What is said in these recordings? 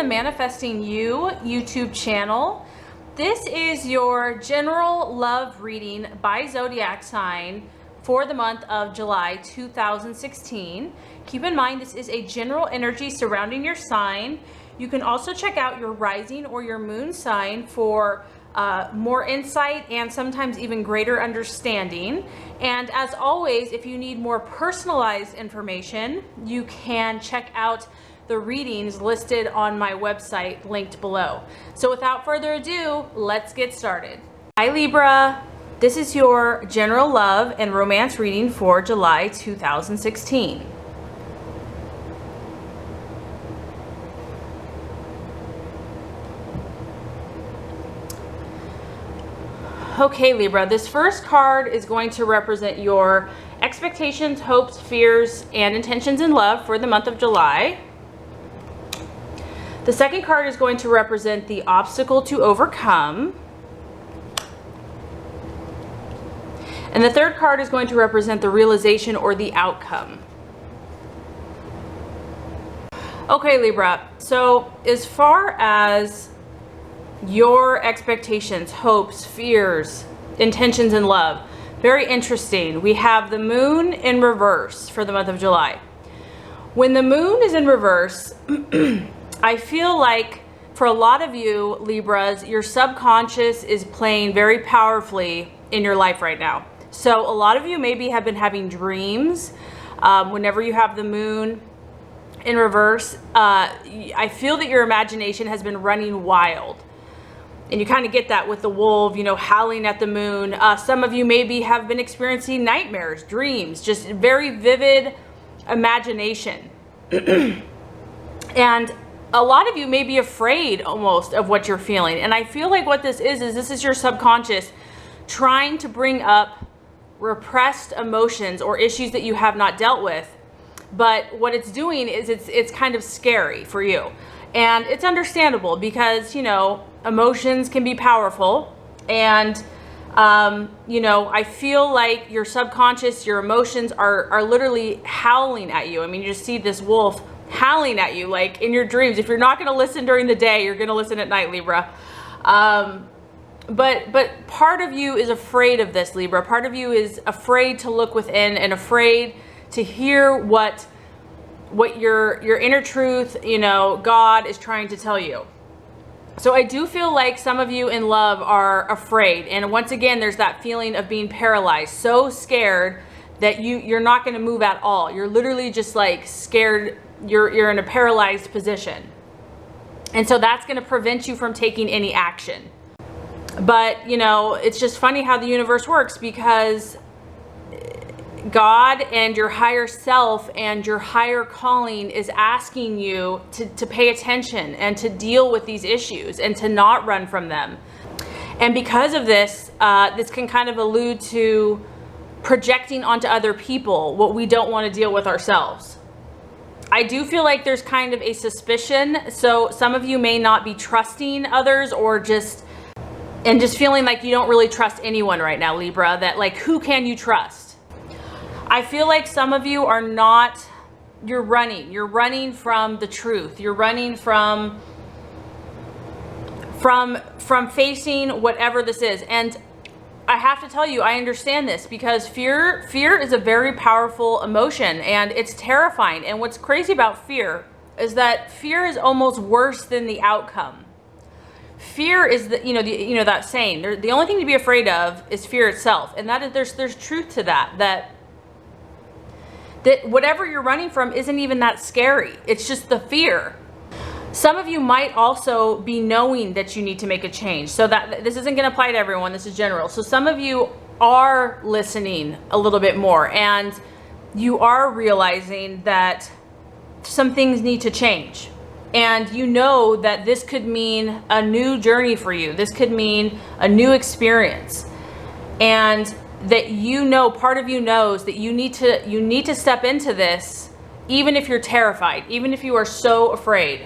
Manifesting You YouTube channel. This is your general love reading by zodiac sign for the month of July 2016. Keep in mind, this is a general energy surrounding your sign. You can also check out your rising or your moon sign for more insight and sometimes even greater understanding. And as always, if you need more personalized information, you can check out the readings listed on my website linked below. So without further ado, let's get started. Hi Libra, this is your general love and romance reading for July 2016. Okay Libra, this first card is going to represent your expectations, hopes, fears, and intentions in love for the month of July. The second card is going to represent the obstacle to overcome. And the third card is going to represent the realization or the outcome. Okay, Libra, so as far as your expectations, hopes, fears, intentions in love, very interesting. We have the moon in reverse for the month of July. When the moon is in reverse, I feel like for a lot of you Libras, your subconscious is playing very powerfully in your life right now. So a lot of you maybe have been having dreams whenever you have the moon in reverse. I feel that your imagination has been running wild. And you kind of get that with the wolf, you know, howling at the moon. Some of you maybe have been experiencing nightmares, dreams, just very vivid imagination. And a lot of you may be afraid almost of what you're feeling. And I feel like what this is your subconscious trying to bring up repressed emotions or issues that you have not dealt with. But what it's doing is it's kind of scary for you. And it's understandable because, you know, emotions can be powerful. And, you know, I feel like your subconscious, your emotions are literally howling at you. I mean, you just see this wolf howling at you like in your dreams. If you're not going to listen during the day, you're going to listen at night, Libra. But part of you is afraid of this, Libra. Part of you is afraid to look within and afraid to hear what your inner truth, you know, God is trying to tell you. So I do feel like some of you in love are afraid. And once again, there's that feeling of being paralyzed, so scared that you're not going to move at all. You're literally just like scared. You're in a paralyzed position. And so that's going to prevent you from taking any action. But, you know, it's just funny how the universe works, because God and your higher self and your higher calling is asking you to pay attention and to deal with these issues and to not run from them. And because of this, this can kind of allude to projecting onto other people what we don't want to deal with ourselves. I do feel like there's kind of a suspicion. So some of you may not be trusting others or just feeling like you don't really trust anyone right now, Libra, that like, who can you trust? I feel like some of you are not, you're running from the truth. You're running from facing whatever this is. And I have to tell you, I understand this, because fear is a very powerful emotion and it's terrifying. And what's crazy about fear is that fear is almost worse than the outcome. Fear is that saying, the only thing to be afraid of is fear itself. And that is, there's truth to that whatever you're running from isn't even that scary. It's just the fear. Some of you might also be knowing that you need to make a change. So that this isn't going to apply to everyone. This is general. So some of you are listening a little bit more and you are realizing that some things need to change. And you know that this could mean a new journey for you. This could mean a new experience. And that, you know, part of you knows that you need to step into this, even if you're terrified, even if you are so afraid.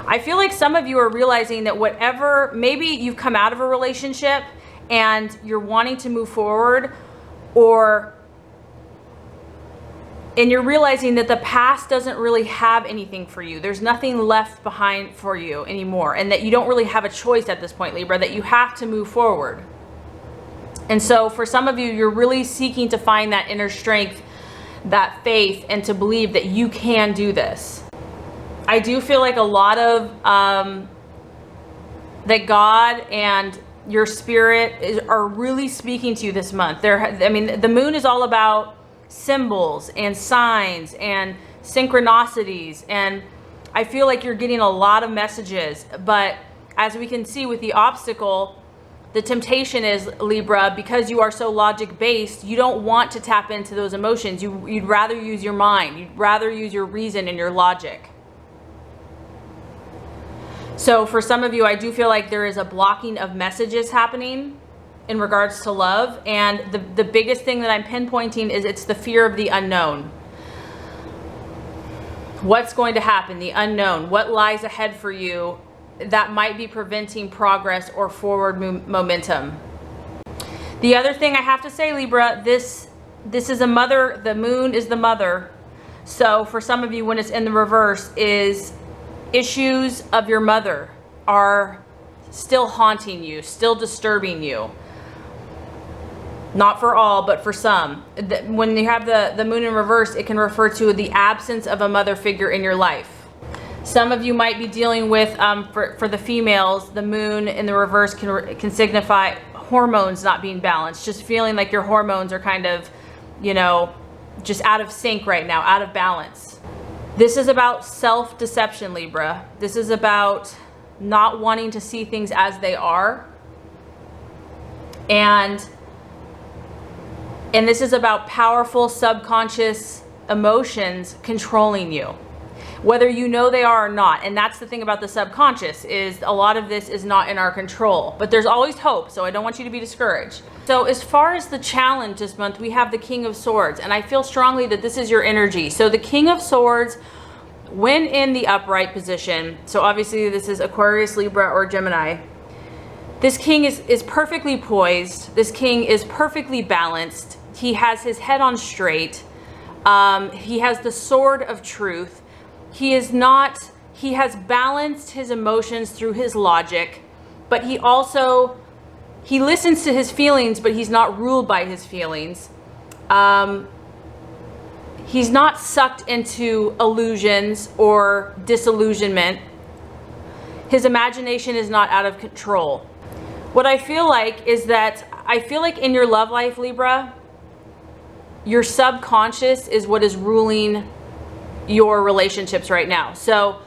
I feel like some of you are realizing that whatever, maybe you've come out of a relationship and you're wanting to move forward, or And you're realizing that the past doesn't really have anything for you. There's nothing left behind for you anymore. And that you don't really have a choice at this point, Libra, that you have to move forward. And so for some of you, you're really seeking to find that inner strength, that faith, and to believe that you can do this. I do feel like a lot of, that God and your spirit are really speaking to you this month. The moon is all about symbols and signs and synchronicities, and I feel like you're getting a lot of messages. But as we can see with the obstacle, the temptation is, Libra, because you are so logic based, you don't want to tap into those emotions. You'd rather use your mind. You'd rather use your reason and your logic. So for some of you, I do feel like there is a blocking of messages happening in regards to love. And the biggest thing that I'm pinpointing is it's the fear of the unknown. What's going to happen? The unknown. What lies ahead for you that might be preventing progress or forward momentum. The other thing I have to say, Libra, this is a mother. The moon is the mother. So for some of you, when it's in the reverse, is issues of your mother are still haunting you, still disturbing you. Not for all, but for some. When you have the moon in reverse, it can refer to the absence of a mother figure in your life. Some of you might be dealing with, for the females, the moon in the reverse can signify hormones not being balanced. Just feeling like your hormones are kind of, just out of sync right now, out of balance. This is about self-deception, Libra. This is about not wanting to see things as they are. And this is about powerful subconscious emotions controlling you, whether you know they are or not. And that's the thing about the subconscious, is a lot of this is not in our control, but there's always hope. So I don't want you to be discouraged. So as far as the challenge this month, we have the King of Swords, and I feel strongly that this is your energy. So the King of Swords, when in the upright position, so obviously this is Aquarius, Libra, or Gemini, this king is perfectly poised. This king is perfectly balanced. He has his head on straight. He has the sword of truth. He has balanced his emotions through his logic, but he listens to his feelings, but he's not ruled by his feelings. He's not sucked into illusions or disillusionment. His imagination is not out of control. What I feel like is that in your love life, Libra, your subconscious is what is ruling your relationships right now. So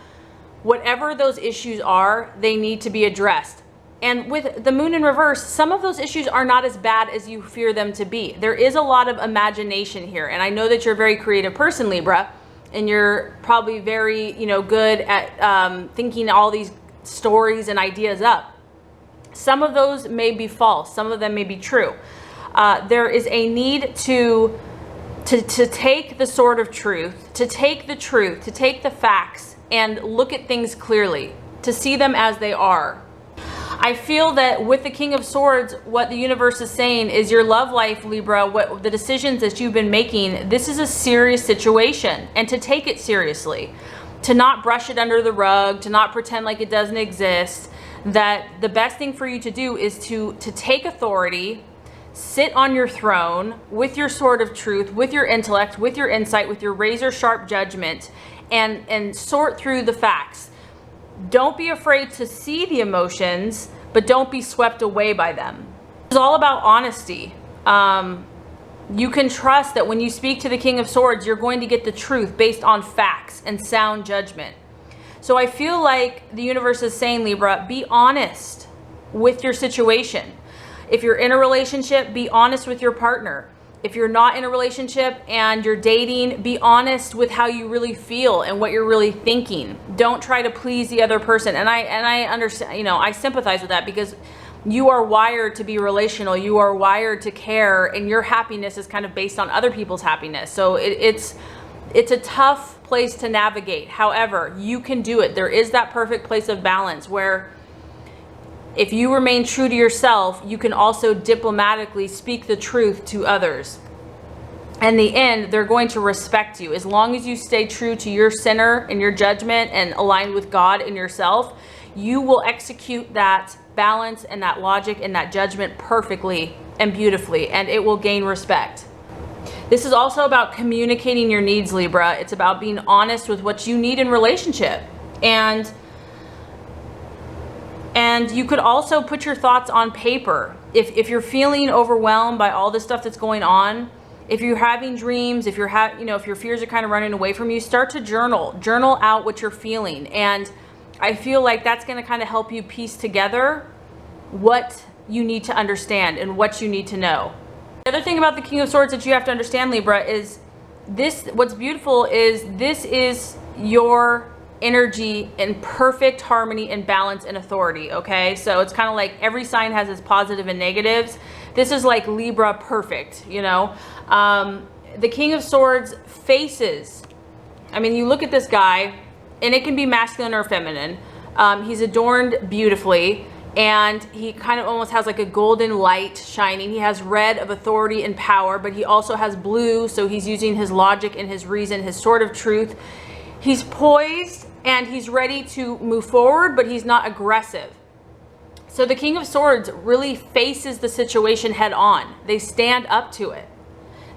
whatever those issues are, they need to be addressed. And with the moon in reverse, some of those issues are not as bad as you fear them to be. There is a lot of imagination here. And I know that you're a very creative person, Libra, and you're probably very, good at thinking all these stories and ideas up. Some of those may be false. Some of them may be true. There is a need to take the sword of truth, to take the facts, and look at things clearly, to see them as they are. I feel that with the King of Swords, what the universe is saying is your love life, Libra, what the decisions that you've been making, this is a serious situation, and to take it seriously, to not brush it under the rug, to not pretend like it doesn't exist, that the best thing for you to do is to take authority, sit on your throne with your sword of truth, with your intellect, with your insight, with your razor sharp judgment, and sort through the facts. Don't be afraid to see the emotions, but don't be swept away by them. It's all about honesty. You can trust that when you speak to the King of Swords, you're going to get the truth based on facts and sound judgment. So I feel like the universe is saying, Libra, be honest with your situation. If you're in a relationship, be honest with your partner. If you're not in a relationship and you're dating, be honest with how you really feel and what you're really thinking. Don't try to please the other person. And I understand, I sympathize with that, because you are wired to be relational. You are wired to care, and your happiness is kind of based on other people's happiness. So it's a tough place to navigate. However, you can do it. There is that perfect place of balance where if you remain true to yourself, you can also diplomatically speak the truth to others. in the end, they're going to respect you. As long as you stay true to your center and your judgment and aligned with God and yourself, you will execute that balance and that logic and that judgment perfectly and beautifully, and it will gain respect. This is also about communicating your needs, Libra. It's about being honest with what you need in relationship. And you could also put your thoughts on paper. If you're feeling overwhelmed by all this stuff that's going on, if you're having dreams, if if your fears are kind of running away from you, start to journal out what you're feeling. And I feel like that's going to kind of help you piece together what you need to understand and what you need to know. The other thing about the King of Swords that you have to understand, Libra, is what's beautiful is this is your energy in perfect harmony and balance and authority, okay? So it's kind of like every sign has its positive and negatives. This is like Libra perfect, you know? The King of Swords faces, I mean, you look at this guy, and it can be masculine or feminine. He's adorned beautifully, and he kind of almost has like a golden light shining. He has red of authority and power, but he also has blue, so he's using his logic and his reason, his sword of truth. He's poised and he's ready to move forward, but he's not aggressive. So the King of Swords really faces the situation head on. They stand up to it.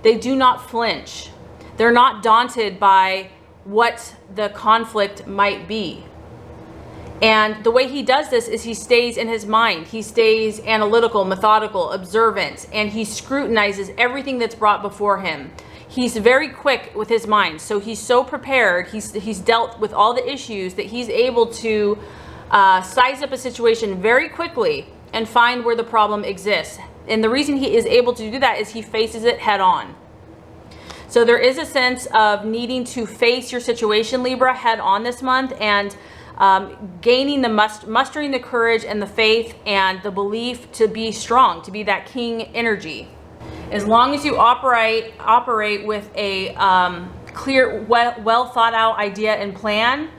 They do not flinch. They're not daunted by what the conflict might be. And the way he does this is he stays in his mind. He stays analytical, methodical, observant, and he scrutinizes everything that's brought before him. He's very quick with his mind. So he's so prepared. He's dealt with all the issues that he's able to size up a situation very quickly and find where the problem exists. And the reason he is able to do that is he faces it head on. So there is a sense of needing to face your situation, Libra, head on this month, and gaining mustering the courage and the faith and the belief to be strong, to be that king energy. As long as you operate with a clear, well thought out idea and plan,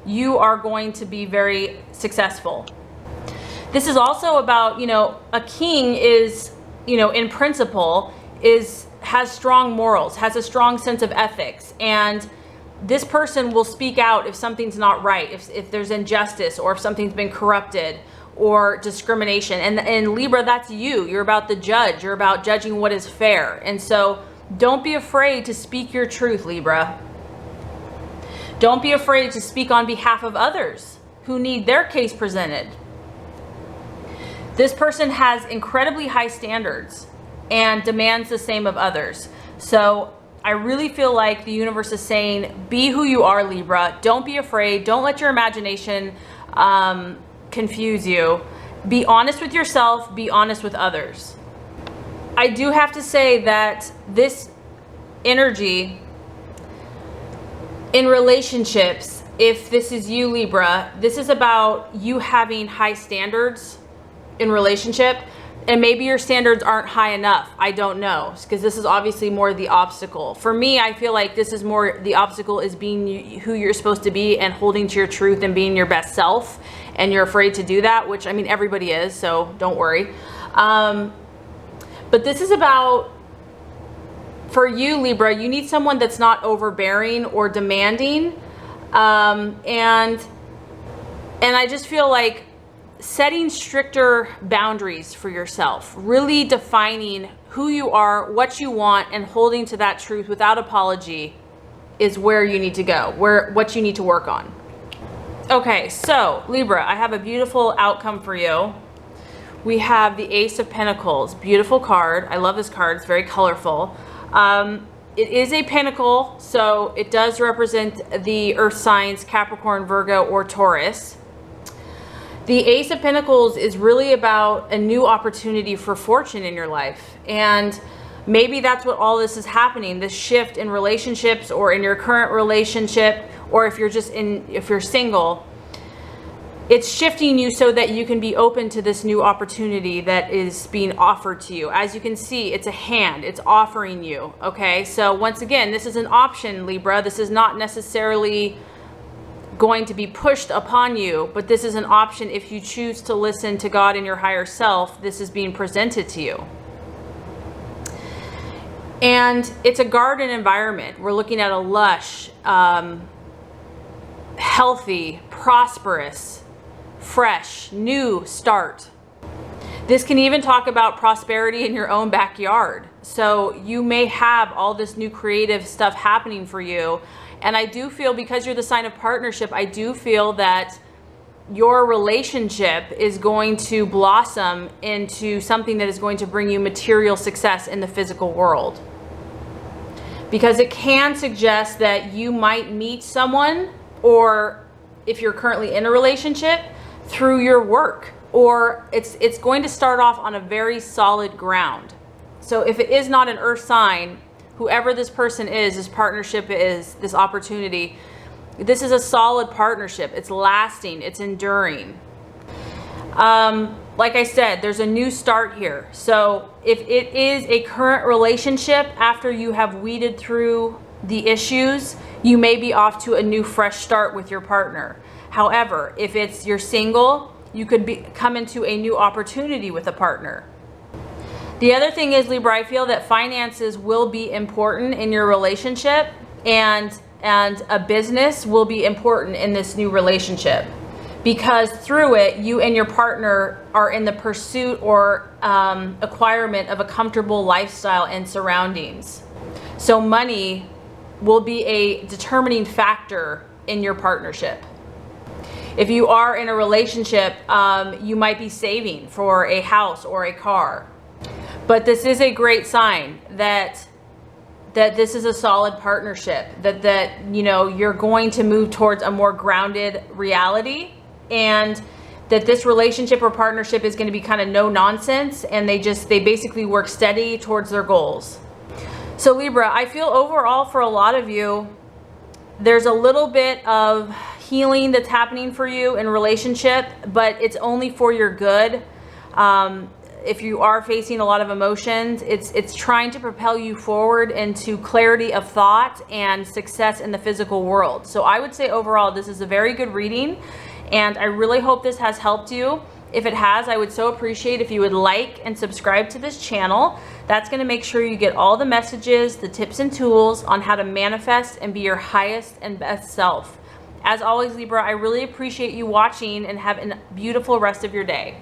you are going to be very successful. This is also about, a king is, in principle, has strong morals, has a strong sense of ethics, and this person will speak out if something's not right, if there's injustice, or if something's been corrupted, or discrimination. And Libra, that's you. You're about the judge. You're about judging what is fair. And so don't be afraid to speak your truth, Libra. Don't be afraid to speak on behalf of others who need their case presented. This person has incredibly high standards and demands the same of others. So I really feel like the universe is saying, be who you are, Libra. Don't be afraid. Don't let your imagination confuse you. Be honest with yourself. Be honest with others. I do have to say that this energy in relationships, if this is you, Libra, this is about you having high standards in relationship. And maybe your standards aren't high enough. I don't know, because this is obviously more the obstacle. For me, I feel like this is more the obstacle is being who you're supposed to be and holding to your truth and being your best self. And you're afraid to do that, which I mean, everybody is, so don't worry. But this is about, for you, Libra, you need someone that's not overbearing or demanding. And I just feel like setting stricter boundaries for yourself, really defining who you are, what you want, and holding to that truth without apology is where you need to go, what you need to work on. Okay, so Libra, I have a beautiful outcome for you. We have the Ace of Pentacles, beautiful card. I love this card, it's very colorful. It is a pentacle, so it does represent the earth signs, Capricorn, Virgo, or Taurus. The Ace of Pentacles is really about a new opportunity for fortune in your life. And maybe that's what all this is happening, this shift in relationships or in your current relationship, or if you're single, it's shifting you so that you can be open to this new opportunity that is being offered to you. As you can see, it's a hand, it's offering you, okay? So once again, this is an option, Libra. This is not necessarily going to be pushed upon you, but this is an option if you choose to listen to God and your higher self. This is being presented to you. And it's a garden environment. We're looking at a lush, healthy, prosperous, fresh, new start. This can even talk about prosperity in your own backyard. So you may have all this new creative stuff happening for you. And I do feel, because you're the sign of partnership, I do feel that your relationship is going to blossom into something that is going to bring you material success in the physical world. Because it can suggest that you might meet someone, or if you're currently in a relationship, through your work, or it's going to start off on a very solid ground. So if it is not an earth sign, whoever this person is, this partnership is, this opportunity, this is a solid partnership. It's lasting, it's enduring. Like I said, there's a new start here. So if it is a current relationship, after you have weeded through the issues, you may be off to a new fresh start with your partner. However, if you're single, you could come into a new opportunity with a partner. The other thing is, Libra, I feel that finances will be important in your relationship, and a business will be important in this new relationship, because through it, you and your partner are in the pursuit or acquirement of a comfortable lifestyle and surroundings. So money will be a determining factor in your partnership. If you are in a relationship, you might be saving for a house or a car. But this is a great sign that this is a solid partnership, that you know, you're going to move towards a more grounded reality, and that this relationship or partnership is going to be kind of no nonsense, and they basically work steady towards their goals. So Libra, I feel overall for a lot of you, there's a little bit of healing that's happening for you in relationship, but it's only for your good. If you are facing a lot of emotions, it's trying to propel you forward into clarity of thought and success in the physical world. So I would say overall, this is a very good reading, and I really hope this has helped you. If it has, I would so appreciate if you would like and subscribe to this channel. That's going to make sure you get all the messages, the tips and tools on how to manifest and be your highest and best self. As always, Libra, I really appreciate you watching, and have a beautiful rest of your day.